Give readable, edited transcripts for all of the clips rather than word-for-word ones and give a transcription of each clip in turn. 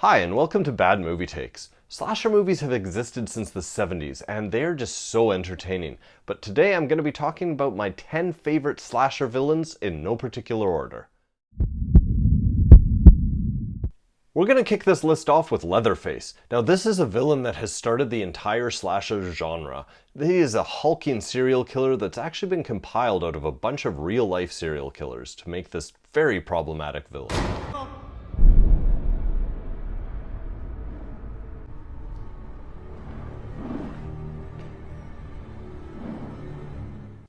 Hi, and welcome to Bad Movie Takes. Slasher movies have existed since the 70s, and they're just so entertaining. But today I'm going to be talking about my 10 favorite slasher villains in no particular order. We're going to kick this list off with Leatherface. Now this is a villain that has started the entire slasher genre. He is a hulking serial killer that's actually been compiled out of a bunch of real-life serial killers to make this very problematic villain.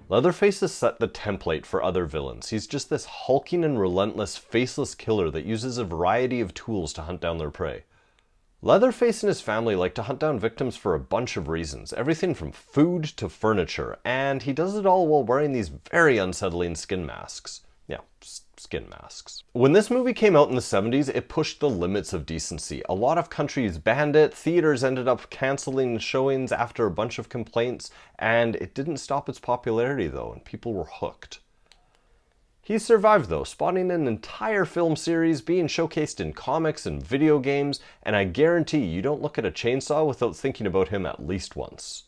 Leatherface has set the template for other villains. He's just this hulking and relentless, faceless killer that uses a variety of tools to hunt down their prey. Leatherface and his family like to hunt down victims for a bunch of reasons, everything from food to furniture, and he does it all while wearing these very unsettling skin masks. Yeah, skin masks. When this movie came out in the 70s, it pushed the limits of decency. A lot of countries banned it, theaters ended up canceling showings after a bunch of complaints, and it didn't stop its popularity though, and people were hooked. He survived though, spawning an entire film series, being showcased in comics and video games, and I guarantee you don't look at a chainsaw without thinking about him at least once.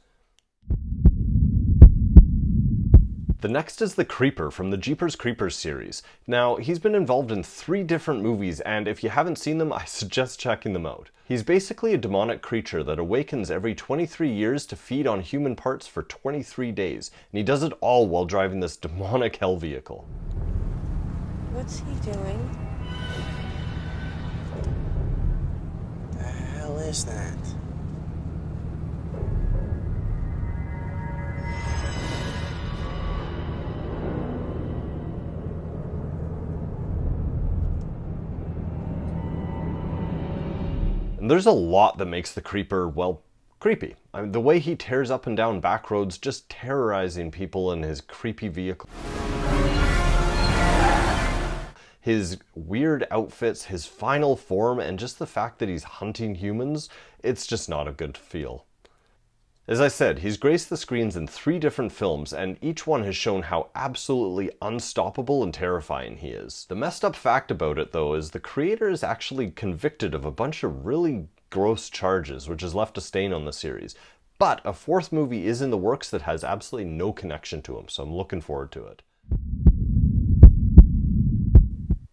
The next is the Creeper from the Jeepers Creepers series. Now, he's been involved in 3 different movies, and if you haven't seen them, I suggest checking them out. He's basically a demonic creature that awakens every 23 years to feed on human parts for 23 days, and he does it all while driving this demonic hell vehicle. What's he doing? The hell is that? And there's a lot that makes the Creeper, well, creepy. I mean, the way he tears up and down back roads, just terrorizing people in his creepy vehicle. His weird outfits, his final form, and just the fact that he's hunting humans, it's just not a good feel. As I said, he's graced the screens in 3 different films, and each one has shown how absolutely unstoppable and terrifying he is. The messed up fact about it, though, is the creator is actually convicted of a bunch of really gross charges, which has left a stain on the series. But a 4th movie is in the works that has absolutely no connection to him, so I'm looking forward to it.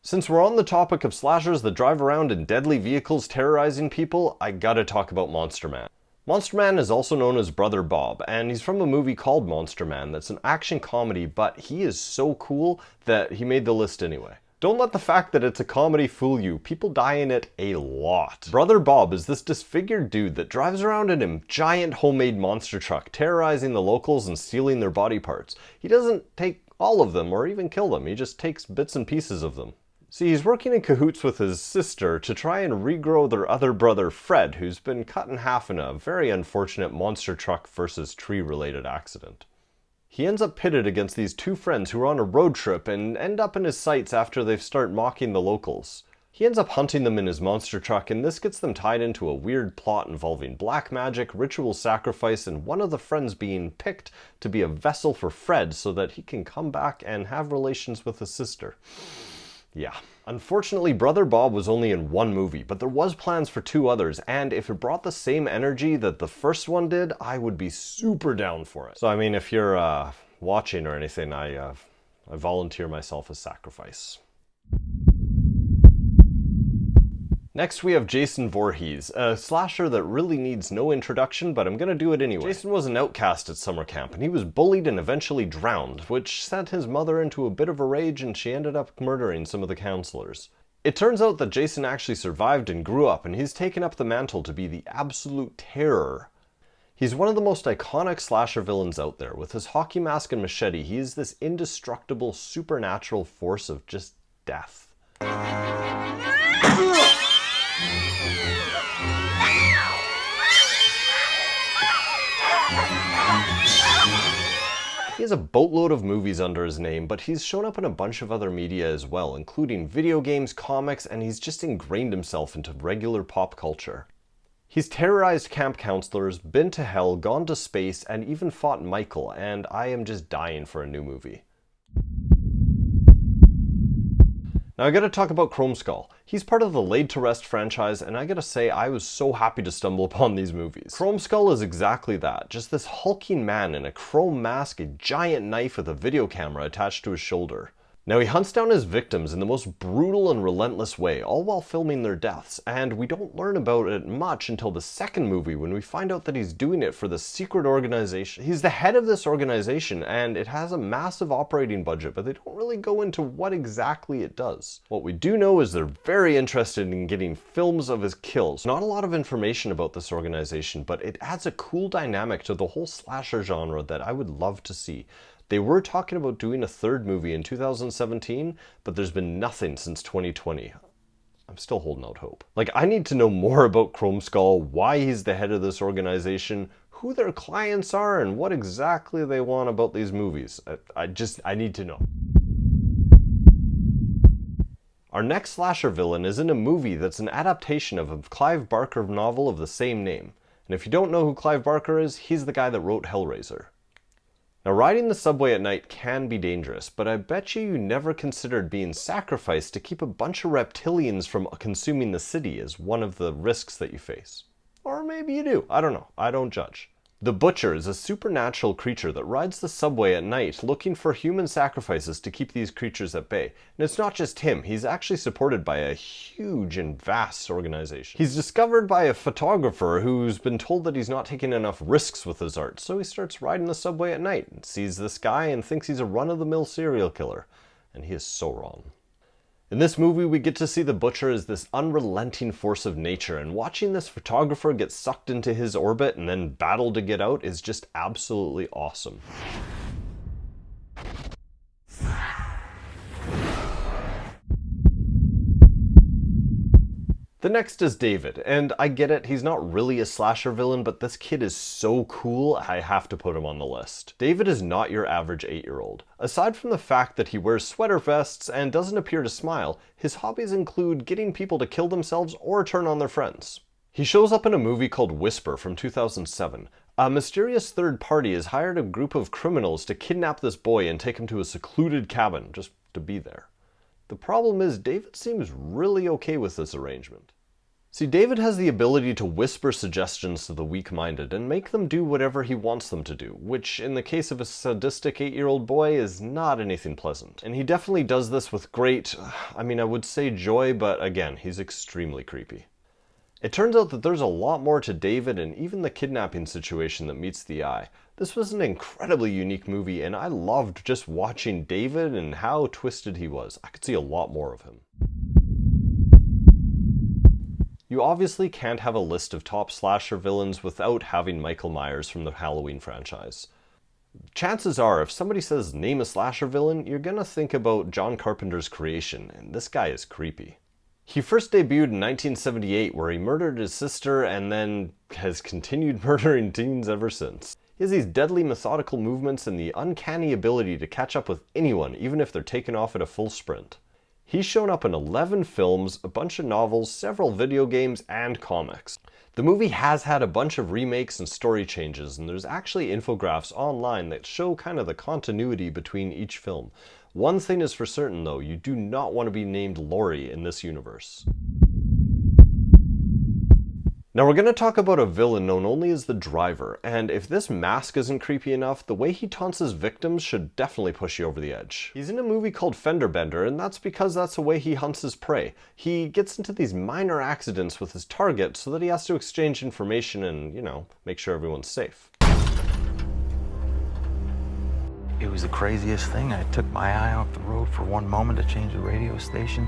Since we're on the topic of slashers that drive around in deadly vehicles terrorizing people, I gotta talk about Monster Man. Monster Man is also known as Brother Bob, and he's from a movie called Monster Man that's an action comedy, but he is so cool that he made the list anyway. Don't let the fact that it's a comedy fool you. People die in it a lot. Brother Bob is this disfigured dude that drives around in a giant homemade monster truck, terrorizing the locals and stealing their body parts. He doesn't take all of them or even kill them, he just takes bits and pieces of them. See, he's working in cahoots with his sister to try and regrow their other brother, Fred, who's been cut in half in a very unfortunate monster truck versus tree-related accident. He ends up pitted against these 2 friends who are on a road trip and end up in his sights after they start mocking the locals. He ends up hunting them in his monster truck, and this gets them tied into a weird plot involving black magic, ritual sacrifice, and one of the friends being picked to be a vessel for Fred so that he can come back and have relations with his sister. Yeah. Unfortunately, Brother Bob was only in 1 movie, but there was plans for 2 others, and if it brought the same energy that the first one did, I would be super down for it. So I mean, if you're watching or anything, I volunteer myself as sacrifice. Next we have Jason Voorhees, a slasher that really needs no introduction, but I'm gonna do it anyway. Jason was an outcast at summer camp, and he was bullied and eventually drowned, which sent his mother into a bit of a rage, and she ended up murdering some of the counselors. It turns out that Jason actually survived and grew up, and he's taken up the mantle to be the absolute terror. He's one of the most iconic slasher villains out there. With his hockey mask and machete, he is this indestructible, supernatural force of just death. He has a boatload of movies under his name, but he's shown up in a bunch of other media as well, including video games, comics, and he's just ingrained himself into regular pop culture. He's terrorized camp counselors, been to hell, gone to space, and even fought Michael, and I am just dying for a new movie. Now I gotta talk about Chrome Skull. He's part of the Laid to Rest franchise, and I gotta say I was so happy to stumble upon these movies. Chrome Skull is exactly that, just this hulking man in a chrome mask, a giant knife with a video camera attached to his shoulder. Now he hunts down his victims in the most brutal and relentless way, all while filming their deaths, and we don't learn about it much until the second movie when we find out that he's doing it for the secret organization. He's the head of this organization, and it has a massive operating budget, but they don't really go into what exactly it does. What we do know is they're very interested in getting films of his kills. Not a lot of information about this organization, but it adds a cool dynamic to the whole slasher genre that I would love to see. They were talking about doing a third movie in 2017, but there's been nothing since 2020. I'm still holding out hope. Like, I need to know more about Chrome Skull, why he's the head of this organization, who their clients are, and what exactly they want about these movies. I need to know. Our next slasher villain is in a movie that's an adaptation of a Clive Barker novel of the same name. And if you don't know who Clive Barker is, he's the guy that wrote Hellraiser. Now, riding the subway at night can be dangerous, but I bet you never considered being sacrificed to keep a bunch of reptilians from consuming the city as one of the risks that you face. Or maybe you do. I don't know. I don't judge. The Butcher is a supernatural creature that rides the subway at night looking for human sacrifices to keep these creatures at bay. And it's not just him, he's actually supported by a huge and vast organization. He's discovered by a photographer who's been told that he's not taking enough risks with his art, so he starts riding the subway at night and sees this guy and thinks he's a run-of-the-mill serial killer. And he is so wrong. In this movie, we get to see the Butcher as this unrelenting force of nature, and watching this photographer get sucked into his orbit and then battle to get out is just absolutely awesome. The next is David, and I get it, he's not really a slasher villain, but this kid is so cool, I have to put him on the list. David is not your average 8-year-old. Aside from the fact that he wears sweater vests and doesn't appear to smile, his hobbies include getting people to kill themselves or turn on their friends. He shows up in a movie called Whisper from 2007. A mysterious third party has hired a group of criminals to kidnap this boy and take him to a secluded cabin, just to be there. The problem is, David seems really okay with this arrangement. See, David has the ability to whisper suggestions to the weak-minded and make them do whatever he wants them to do, which in the case of a sadistic 8-year-old boy is not anything pleasant. And he definitely does this with great, I would say joy, but again, he's extremely creepy. It turns out that there's a lot more to David and even the kidnapping situation that meets the eye. This was an incredibly unique movie, and I loved just watching David and how twisted he was. I could see a lot more of him. You obviously can't have a list of top slasher villains without having Michael Myers from the Halloween franchise. Chances are, if somebody says name a slasher villain, you're gonna think about John Carpenter's Creation, and this guy is creepy. He first debuted in 1978, where he murdered his sister and then has continued murdering teens ever since. He has these deadly methodical movements and the uncanny ability to catch up with anyone, even if they're taken off at a full sprint. He's shown up in 11 films, a bunch of novels, several video games, and comics. The movie has had a bunch of remakes and story changes, and there's actually infographics online that show kind of the continuity between each film. One thing is for certain though, you do not want to be named Laurie in this universe. Now we're going to talk about a villain known only as the Driver, and if this mask isn't creepy enough, the way he taunts his victims should definitely push you over the edge. He's in a movie called Fender Bender, and that's because that's the way he hunts his prey. He gets into these minor accidents with his target so that he has to exchange information and, make sure everyone's safe. It was the craziest thing. I took my eye off the road for one moment to change the radio station.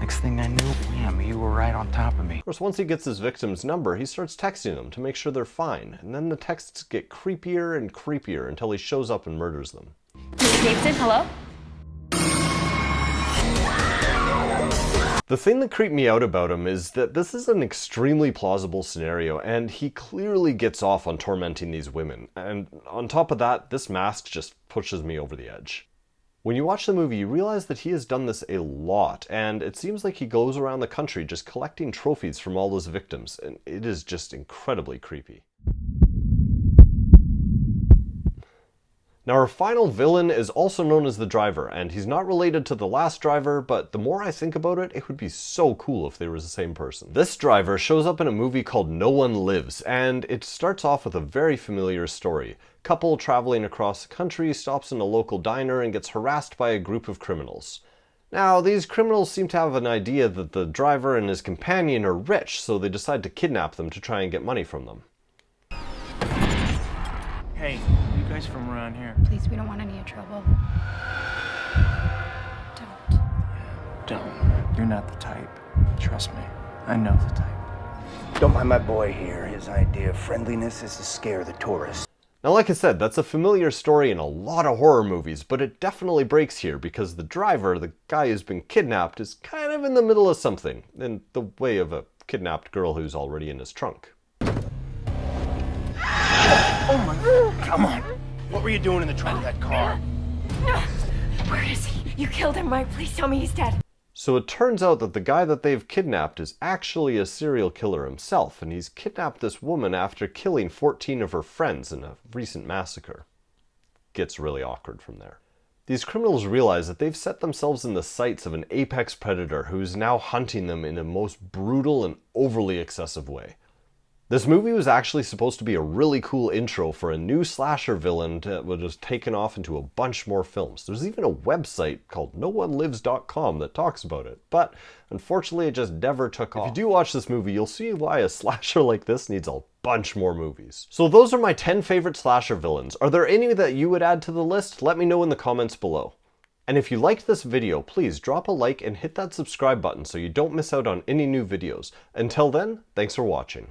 Next thing I knew, bam, you were right on top of me. Of course, once he gets his victim's number, he starts texting them to make sure they're fine. And then the texts get creepier and creepier until he shows up and murders them. Mr. Davidson, hello? The thing that creeped me out about him is that this is an extremely plausible scenario, and he clearly gets off on tormenting these women. And on top of that, this mask just pushes me over the edge. When you watch the movie, you realize that he has done this a lot, and it seems like he goes around the country just collecting trophies from all his victims, and it is just incredibly creepy. Now our final villain is also known as the Driver, and he's not related to the last Driver, but the more I think about it, it would be so cool if they were the same person. This Driver shows up in a movie called No One Lives, and it starts off with a very familiar story. Couple traveling across the country stops in a local diner and gets harassed by a group of criminals. Now, these criminals seem to have an idea that the driver and his companion are rich, so they decide to kidnap them to try and get money from them. Hey, you guys from around here? Please, we don't want any trouble. Don't. You're not the type. Trust me. I know the type. Don't mind my boy here. His idea of friendliness is to scare the tourists. Now, like I said, that's a familiar story in a lot of horror movies, but it definitely breaks here because the driver, the guy who's been kidnapped, is kind of in the middle of something, in the way of a kidnapped girl who's already in his trunk. Oh my... Come on. What were you doing in the trunk of that car? Where is he? You killed him, Mike. Please tell me he's dead. So it turns out that the guy that they've kidnapped is actually a serial killer himself, and he's kidnapped this woman after killing 14 of her friends in a recent massacre. Gets really awkward from there. These criminals realize that they've set themselves in the sights of an apex predator who is now hunting them in a most brutal and overly excessive way. This movie was actually supposed to be a really cool intro for a new slasher villain that was taken off into a bunch more films. There's even a website called NoOneLives.com that talks about it, but unfortunately it just never took off. If you do watch this movie, you'll see why a slasher like this needs a bunch more movies. So those are my 10 favorite slasher villains. Are there any that you would add to the list? Let me know in the comments below. And if you liked this video, please drop a like and hit that subscribe button so you don't miss out on any new videos. Until then, thanks for watching.